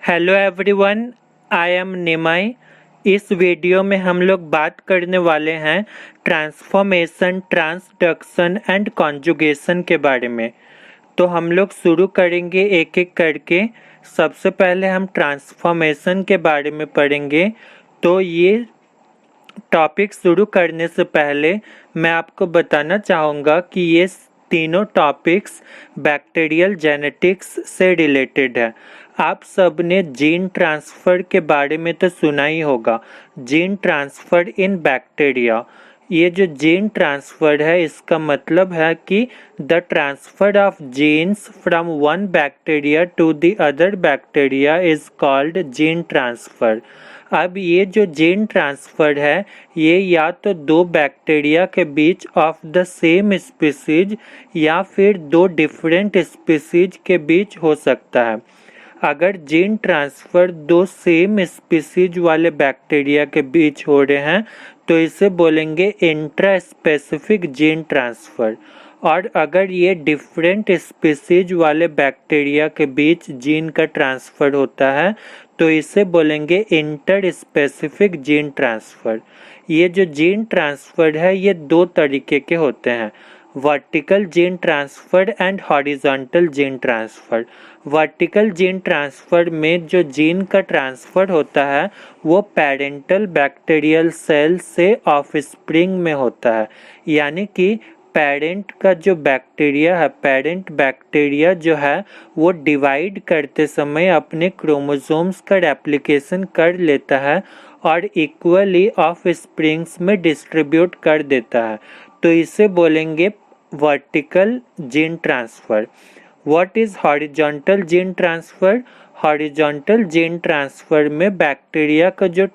Hello everyone, I am निमाई। इस video में हम लोग बात करने वाले हैं ट्रांसफॉर्मेशन, ट्रांसडक्शन एंड कॉन्जुगेशन के बारे में। तो हम लोग शुरू करेंगे एक एक करके। सबसे पहले हम ट्रांसफॉर्मेशन के बारे में पढ़ेंगे। तो ये टॉपिक शुरू करने से पहले मैं आपको बताना चाहूँगा कि ये तीनों टॉपिक्स बैक्टीरियल जेनेटिक्स से रिलेटेड है। आप सब ने जीन ट्रांसफ़र के बारे में तो सुना ही होगा, जीन ट्रांसफ़र इन बैक्टीरिया। ये जो जीन ट्रांसफ़र है इसका मतलब है कि the transfer of genes from one bacteria to the other bacteria is called gene transfer. अब ये जो जीन ट्रांसफ़र है ये या तो दो बैक्टीरिया के बीच ऑफ द सेम स्पीसीज या फिर दो डिफरेंट स्पीसीज के बीच हो सकता है। अगर जीन ट्रांसफ़र दो सेम स्पीसीज वाले बैक्टीरिया के बीच हो रहे हैं तो इसे बोलेंगे इंट्रा स्पेसिफिक जीन ट्रांसफ़र। और अगर ये डिफरेंट स्पीसीज वाले बैक्टीरिया के बीच जीन का ट्रांसफ़र होता है तो इसे बोलेंगे इंटर स्पेसिफिक जीन ट्रांसफ़र। ये जो जीन ट्रांसफ़र है ये दो तरीके के होते हैं, vertical gene transfer and horizontal gene transfer. Vertical gene transfer में जो जीन का ट्रांसफ़र होता है वो पेरेंटल बैक्टीरियल सेल से ऑफस्प्रिंग में होता है, यानी कि पेरेंट का जो बैक्टीरिया है, पेरेंट बैक्टीरिया जो है वो डिवाइड करते समय अपने क्रोमोसोम्स का रेप्लिकेशन कर लेता है और इक्वली ऑफ स्प्रिंग्स में डिस्ट्रीब्यूट कर देता है, तो इसे बोलेंगे vertical gene transfer. What is horizontal gene transfer? Horizontal gene transfer में बैक्टीरिया का जो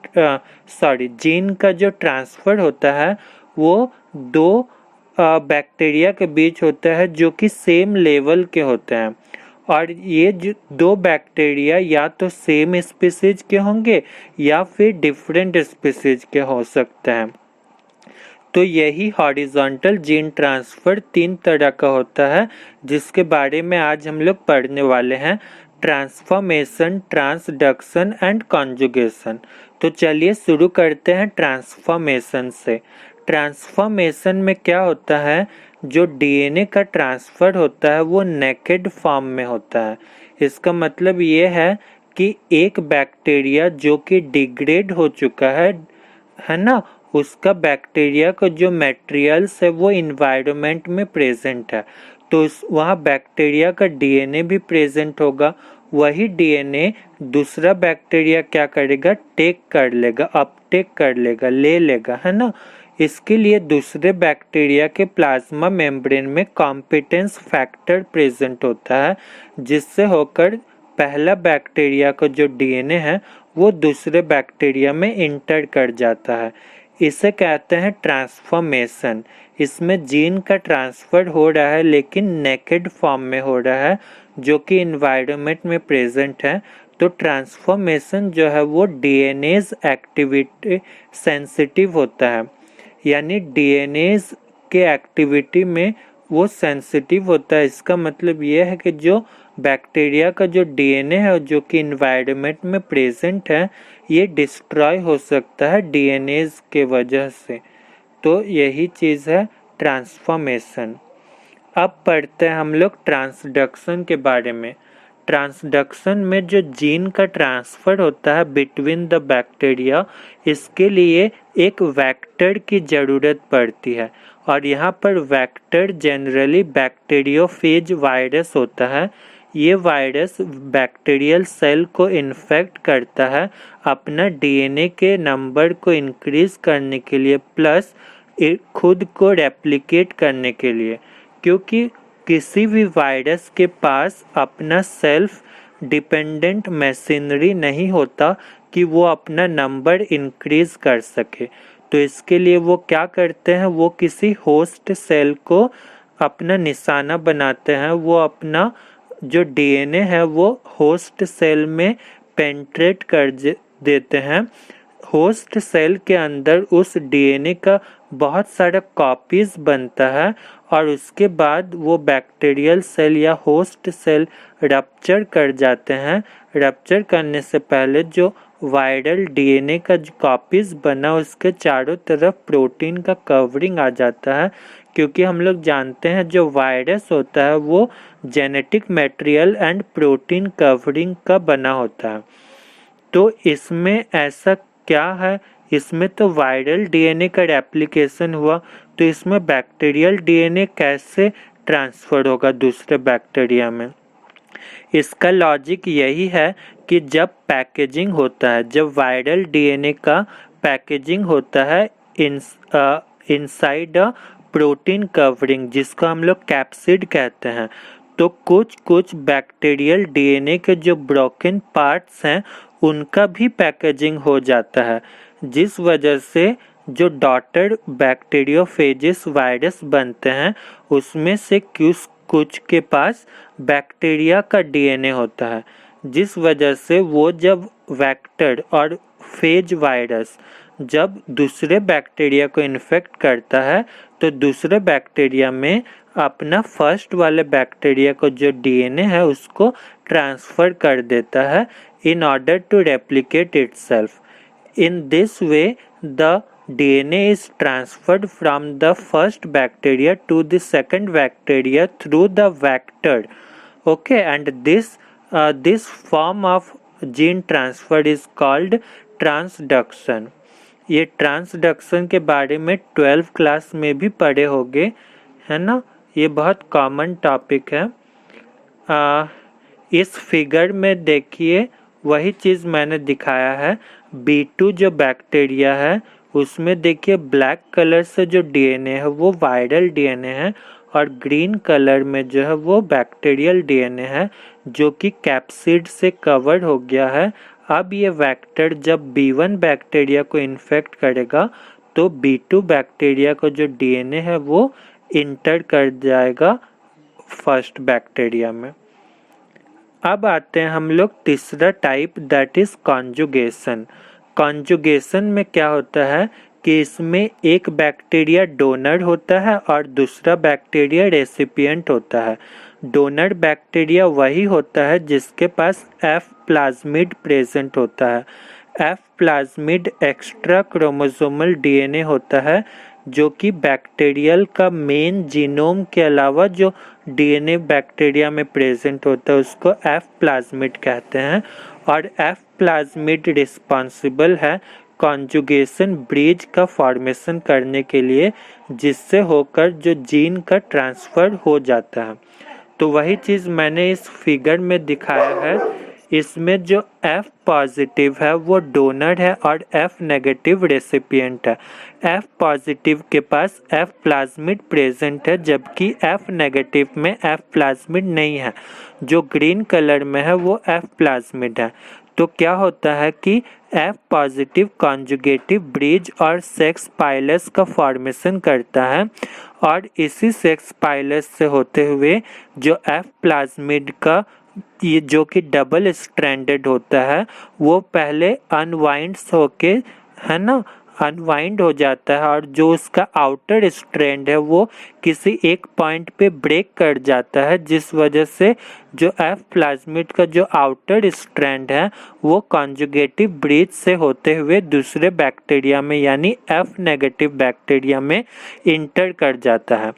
जीन का जो ट्रांसफ़र होता है वो दो बैक्टीरिया के बीच होता है जो कि सेम लेवल के होते हैं। और ये जो दो बैक्टीरिया या तो सेम स्पीसीज के होंगे या फिर डिफरेंट स्पीसीज के हो सकते हैं। तो यही हॉरिजॉन्टल जीन ट्रांसफ़र तीन तरह का होता है जिसके बारे में आज हम लोग पढ़ने वाले हैं, ट्रांसफॉर्मेशन, ट्रांसडक्शन एंड कॉन्जुगेशन। तो चलिए शुरू करते हैं ट्रांसफॉर्मेशन से। ट्रांसफॉर्मेशन में क्या होता है, जो डीएनए का ट्रांसफ़र होता है वो नेकेड फॉर्म में होता है। इसका मतलब ये है कि एक बैक्टीरिया जो कि डिग्रेड हो चुका है ना, उसका बैक्टीरिया का जो मटेरियल्स है वो इन्वायरमेंट में प्रेजेंट है, तो वहाँ बैक्टीरिया का डीएनए भी प्रेजेंट होगा। वही डीएनए दूसरा बैक्टीरिया क्या करेगा, टेक कर लेगा, अपटेक कर लेगा, ले लेगा, है ना। इसके लिए दूसरे बैक्टीरिया के प्लाज्मा मेम्ब्रेन में कॉम्पिटेंस फैक्टर प्रेजेंट होता है, जिससे होकर पहला बैक्टीरिया का जो डीएनए है वो दूसरे बैक्टीरिया में इंटर कर जाता है। इसे कहते हैं ट्रांसफॉर्मेशन। इसमें जीन का ट्रांसफ़र हो रहा है लेकिन नेकेड फॉर्म में हो रहा है जो कि इन्वायरमेंट में प्रेजेंट है। तो ट्रांसफॉर्मेशन जो है वो डीएनएज एक्टिविटी सेंसिटिव होता है, यानी डीएनएज के एक्टिविटी में वो सेंसिटिव होता है। इसका मतलब ये है कि जो बैक्टीरिया का जो डीएनए है जो कि इन्वायरमेंट में प्रेजेंट है ये डिस्ट्रॉय हो सकता है डीएनएज के वजह से। तो यही चीज़ है ट्रांसफॉर्मेशन। अब पढ़ते हैं हम लोग ट्रांसडक्शन के बारे में। ट्रांसडक्शन में जो जीन का ट्रांसफ़र होता है बिटवीन द बैक्टीरिया, इसके लिए एक वेक्टर की ज़रूरत पड़ती है और यहाँ पर वेक्टर जनरली बैक्टीरियोफेज वायरस होता है। ये वायरस बैक्टीरियल सेल को इन्फेक्ट करता है अपना डीएनए के नंबर को इंक्रीज करने के लिए प्लस खुद को रेप्लिकेट करने के लिए, क्योंकि किसी भी वायरस के पास अपना सेल्फ डिपेंडेंट मशीनरी नहीं होता कि वो अपना नंबर इंक्रीज कर सके। तो इसके लिए वो क्या करते हैं, वो किसी होस्ट सेल को अपना निशाना बनाते हैं, वो अपना जो डीएनए है वो होस्ट सेल में पेंट्रेट कर देते हैं होस्ट सेल के अंदर उस डीएनए का बहुत सारा कॉपीज बनता है और उसके बाद वो बैक्टीरियल सेल या होस्ट सेल रप्चर कर जाते हैं। रप्चर करने से पहले जो वायरल डीएनए का जो कॉपीज बना उसके चारों तरफ प्रोटीन का कवरिंग आ जाता है, क्योंकि हम लोग जानते हैं जो वायरस होता है वो genetic material and protein covering का बना होता है। तो इसमें ऐसा क्या है, इसमें तो वायरल डीएनए का रेप्लिकेशन हुआ, तो इसमें बैक्टीरियल डीएनए कैसे ट्रांसफर होगा दूसरे बैक्टीरिया में। इसका लॉजिक यही है कि जब पैकेजिंग होता है, जब वायरल डीएनए का पैकेजिंग होता है इनसाइड अ प्रोटीन कवरिंग, जिसको हम लोग कैप्सिड कहते हैं, तो कुछ बैक्टीरियल डीएनए के जो ब्रोकन पार्ट्स हैं उनका भी पैकेजिंग हो जाता है, जिस वजह से जो डॉटर बैक्टीरियोफेजिस वायरस बनते हैं उसमें से कुछ के पास बैक्टीरिया का डीएनए होता है, जिस वजह से वो जब वेक्टर और फेज वायरस जब दूसरे बैक्टीरिया को इन्फेक्ट करता है तो दूसरे बैक्टीरिया में अपना फर्स्ट वाले बैक्टीरिया को जो डीएनए है उसको ट्रांसफर कर देता है in order to replicate itself. In this way, the DNA is transferred from the first bacteria to the second bacteria through the vector. Okay, and this form of gene transfer is called transduction. ये transduction के बारे में 12th class में भी पढ़े होंगे, है ना। ये बहुत कॉमन टॉपिक है। इस फिगर में देखिए वही चीज़ मैंने दिखाया है। B2 जो बैक्टीरिया है उसमें देखिए ब्लैक कलर से जो डीएनए है वो वायरल डीएनए है और ग्रीन कलर में जो है वो बैक्टीरियल डीएनए है जो कि कैप्सिड से कवर हो गया है। अब ये वेक्टर जब B1 बैक्टीरिया को इन्फेक्ट करेगा तो B2 बैक्टीरिया को जो डीएनए है वो इंटर कर जाएगा फर्स्ट बैक्टीरिया में। अब आते हैं हम लोग तीसरा type, that is conjugation. Conjugation में क्या होता है कि इसमें एक बैक्टीरिया डोनर होता है और दूसरा बैक्टीरिया रेसिपिएंट होता है। डोनर बैक्टीरिया वही होता है जिसके पास F प्लाज्मिड प्रेजेंट होता है। F plasmid extra chromosomal DNA होता है जो कि बैक्टीरियल का मेन जीनोम के अलावा जो डीएनए बैक्टीरिया में प्रेजेंट होता है उसको F प्लाज्मिड कहते हैं। और F प्लाज्मिड रिस्पॉन्सिबल है कॉन्जुगेशन ब्रिज का फॉर्मेशन करने के लिए, जिससे होकर जो जीन का ट्रांसफ़र हो जाता है। तो वही चीज़ मैंने इस फिगर में दिखाया है। इसमें जो F पॉजिटिव है वो डोनर है और F नेगेटिव रेसिपिएंट है। F पॉजिटिव के पास F प्लाज्मिड प्रेजेंट है जबकि F नेगेटिव में F प्लाज्मिड नहीं है। जो ग्रीन कलर में है वो F प्लाज्मिड है। तो क्या होता है कि F पॉजिटिव कॉन्जुगेटिव ब्रिज और सेक्स पाइलस का फॉर्मेशन करता है और इसी सेक्स पाइलस से होते हुए जो F प्लाज्मिड का ये जो कि डबल स्ट्रैंडेड होता है वो पहले अनवाइंड्स होके, है ना, अनवाइंड हो जाता है और जो उसका आउटर स्ट्रैंड है वो किसी एक पॉइंट पे ब्रेक कर जाता है, जिस वजह से जो F प्लाज्मिड का जो आउटर स्ट्रैंड है वो कॉन्जुगेटिव ब्रिज से होते हुए दूसरे बैक्टीरिया में यानी F नेगेटिव बैक्टीरिया में इंटर कर जाता है।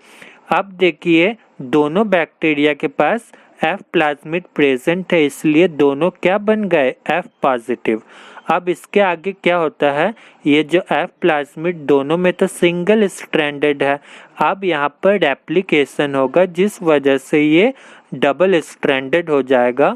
अब देखिए दोनों बैक्टीरिया के पास F प्लाज्मिड प्रेजेंट है, इसलिए दोनों क्या बन गए, F पॉजिटिव। अब इसके आगे क्या होता है, ये जो F प्लाज्मिड दोनों में तो सिंगल स्ट्रैंडेड है, अब यहाँ पर रेप्लिकेशन होगा जिस वजह से ये डबल स्ट्रैंडेड हो जाएगा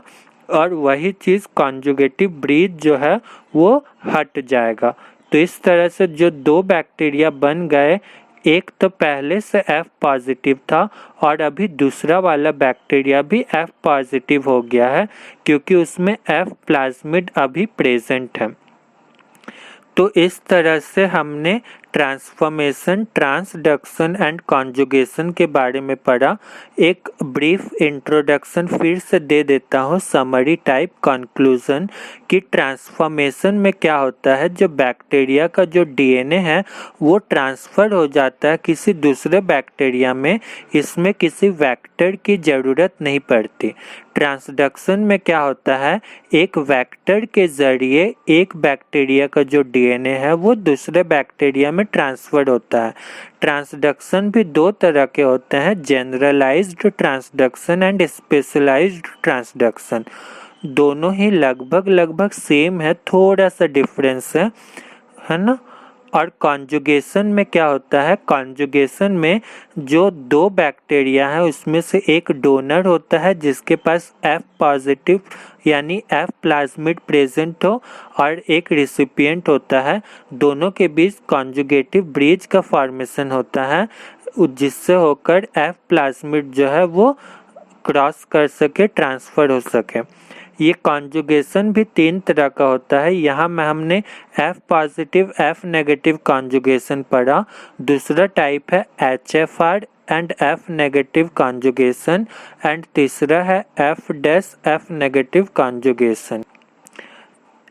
और वही चीज़ कॉन्जुगेटिव ब्रिज जो है वो हट जाएगा। तो इस तरह से जो दो बैक्टीरिया बन गए, एक तो पहले से F पॉजिटिव था और अभी दूसरा वाला बैक्टीरिया भी F पॉजिटिव हो गया है क्योंकि उसमें F प्लाज्मिड अभी प्रेजेंट है। तो इस तरह से हमने ट्रांसफॉर्मेशन, ट्रांसडक्शन एंड कॉन्जुगेशन के बारे में पढ़ा। एक ब्रीफ इंट्रोडक्शन फिर से दे देता हूँ, समरी टाइप कंक्लूजन, कि ट्रांसफॉर्मेशन में क्या होता है, जो बैक्टीरिया का जो डीएनए है वो ट्रांसफ़र हो जाता है किसी दूसरे बैक्टीरिया में, इसमें किसी वेक्टर की ज़रूरत नहीं पड़ती। ट्रांसडक्शन में क्या होता है, एक वेक्टर के ज़रिए एक बैक्टीरिया का जो डीएनए है वो दूसरे बैक्टीरिया में ट्रांसफ़र होता है। ट्रांसडक्शन भी दो तरह के होते हैं, generalised transduction and specialised transduction. दोनों ही लगभग सेम है, थोड़ा सा डिफरेंस है ना। और कॉन्जुगेशन में क्या होता है, कॉन्जुगेशन में जो दो बैक्टीरिया है उसमें से एक डोनर होता है जिसके पास F पॉजिटिव यानी F प्लाज्मिड प्रेजेंट हो, और एक रिसिपिएंट होता है। दोनों के बीच कॉन्जुगेटिव ब्रिज का फॉर्मेशन होता है जिससे होकर F प्लाज्मिड जो है वो क्रॉस कर सके, ट्रांसफ़र हो सके। ये कॉन्जुगेशन भी तीन तरह का होता है। यहाँ में हमने F positive F negative conjugation पढ़ा। दूसरा टाइप है HFR and F negative conjugation, and तीसरा है F' negative conjugation.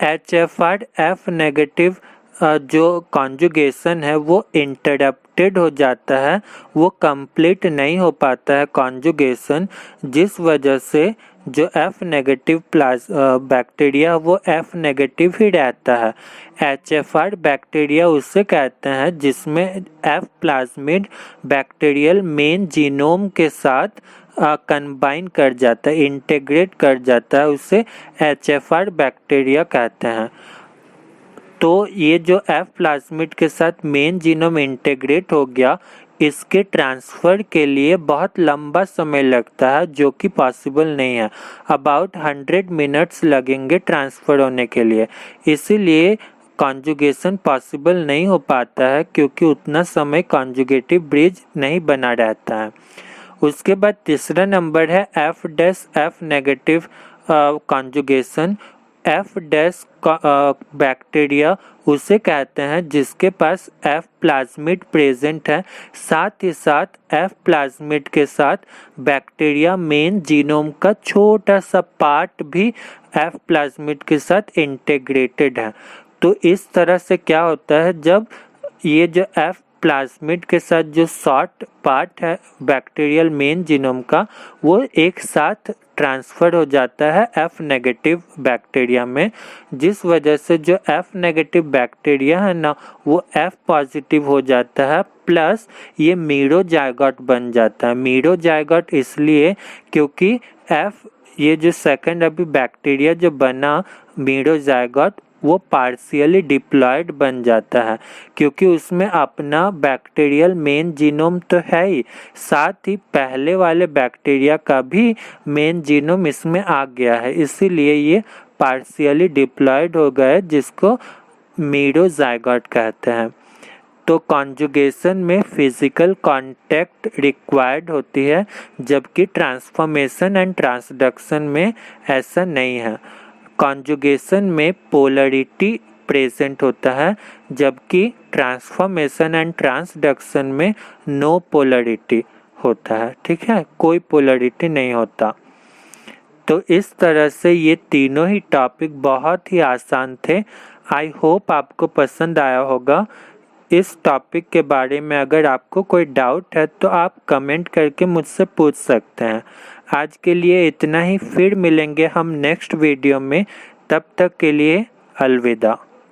HFR F negative जो कॉन्जुगेशन है वो इंटरप्टेड हो जाता है, वो कंप्लीट नहीं हो पाता है कॉन्जुगेशन, जिस वजह से जो F नेगेटिव बैक्टीरिया वो F नेगेटिव ही रहता है। HFR बैक्टीरिया उससे कहते हैं जिसमें F plasmid bacterial main genome के साथ कंबाइन कर जाता है, इंटीग्रेट कर जाता है, उसे HFR बैक्टीरिया कहते हैं। तो ये जो F प्लाज्मिड के साथ मेन जीनोम इंटीग्रेट हो गया, इसके ट्रांसफ़र के लिए बहुत लंबा समय लगता है जो कि पॉसिबल नहीं है। अबाउट 100 मिनट्स लगेंगे ट्रांसफ़र होने के लिए, इसीलिए कॉन्जुगेशन पॉसिबल नहीं हो पाता है क्योंकि उतना समय कॉन्जुगेटिव ब्रिज नहीं बना रहता है। उसके बाद तीसरा नंबर है F' negative conjugation. F' bacteria उसे कहते हैं जिसके पास F प्लाज्मिड प्रेजेंट है, साथ ही साथ F प्लाज्मिड के साथ बैक्टीरिया मेन जीनोम का छोटा सा पार्ट भी F प्लाज्मिड के साथ इंटीग्रेटेड है। तो इस तरह से क्या होता है, जब ये जो F प्लाज्मिड के साथ जो शॉर्ट पार्ट है बैक्टीरियल मेन जीनोम का, वो एक साथ ट्रांसफ़र हो जाता है F नेगेटिव बैक्टीरिया में, जिस वजह से जो F नेगेटिव बैक्टीरिया है ना वो F पॉजिटिव हो जाता है, प्लस ये मीरोजाइगोट बन जाता है। मीरोजाइगोट इसलिए क्योंकि F ये जो सेकंड अभी बैक्टीरिया जो बना मीरोजाइगोट वो पार्शियली डिप्लॉयड बन जाता है क्योंकि उसमें अपना बैक्टीरियल मेन जीनोम तो है ही, साथ ही पहले वाले बैक्टीरिया का भी मेन जीनोम इसमें आ गया है, इसीलिए ये पार्शियली डिप्लॉयड हो गए जिसको मीरोजाइगोट कहते हैं। तो कॉन्जुगेशन में फिजिकल कांटेक्ट रिक्वायर्ड होती है, जबकि ट्रांसफॉर्मेशन एंड ट्रांसडक्शन में ऐसा नहीं है। कॉन्जुगेशन में पोलरिटी प्रेजेंट होता है, जबकि ट्रांसफॉर्मेशन एंड ट्रांसडक्शन में नो पोलरिटी होता है। ठीक है, कोई पोलरिटी नहीं होता। तो इस तरह से ये तीनों ही टॉपिक बहुत ही आसान थे। आई होप आपको पसंद आया होगा। इस टॉपिक के बारे में अगर आपको कोई डाउट है तो आप कमेंट करके मुझसे पूछ सकते हैं। आज के लिए इतना ही, फिर मिलेंगे हम नेक्स्ट वीडियो में। तब तक के लिए अलविदा।